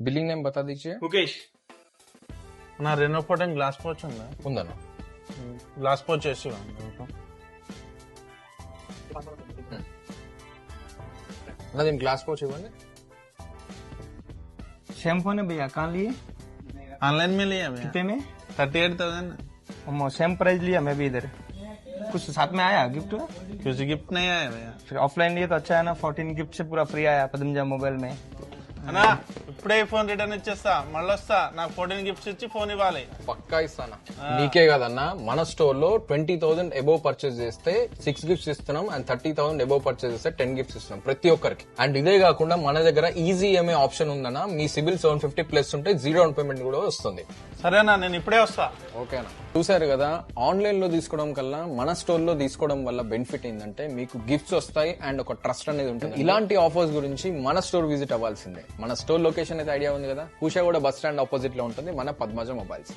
Billing name बता दीजिए। ముఖేష్ నా రెనో 14 గ్లాస్ పౌచ్ ఉందా? ఉందన్న గ్లాస్ పౌచ్ చేసి ना दिन ग्लास पहुंचे इవ్వండి। शैम्पू ने भैया कहाँ लिए? ऑनलाइन में लिया भैया कितने में? 38,000। सेम प्राइस लिया मैं भी इधर। कुछ साथ में आया गिफ्ट? कुछ गिफ्ट नहीं आया भैया। फिर ऑफलाइन लिए तो अच्छा है ना, 14 गिफ्ट से पूरा फ्री आया पदमजा मोबाइल में। అన్నా ఇప్పుడే ఫోన్ రిటర్న్ ఇచ్చేస్తా, మళ్ళీ వస్తా, నాకు 14 గిఫ్ట్స్ ఇచ్చి ఫోన్ ఇవ్వాలి. పక్కా ఇస్తానా? నీకే కదన్నా, మన స్టోర్ లో 20,000 అబోవ్ పర్చేస్ చేస్తే 6 గిఫ్ట్స్ ఇస్తున్నాం అండ్ 30,000 అబోవ్ పర్చేస్ చేస్తే 10 గిఫ్ట్స్ ఇస్తున్నాం ప్రతి ఒక్కరికి. అండ్ ఇదే కాకుండా మన దగ్గర ఈజీ ఈఎంఐ ఆప్షన్ ఉందన్నా, మీ సిబిల్ 750 ప్లస్ ఉంటే జీరో డౌన్ పేమెంట్ కూడా వస్తుంది. సరేనా, నేను ఇప్పుడే వస్తా. ఓకేనా? చూసారు కదా, ఆన్లైన్ లో తీసుకోవడం కన్నా మన స్టోర్ లో తీసుకోవడం వల్ల బెనిఫిట్ ఏంటంటే మీకు గిఫ్ట్స్ వస్తాయి అండ్ ఒక ట్రస్ట్ అనేది ఉంటుంది. ఇలాంటి ఆఫర్స్ గురించి మన స్టోర్ విజిట్ అవ్వాల్సిందే. మన స్టోర్ లొకేషన్ అయితే ఐడియా ఉంది కదా, కూషాగూడ బస్ స్టాండ్ ఆపోజిట్ లో ఉంటుంది మన పద్మజ మొబైల్స్.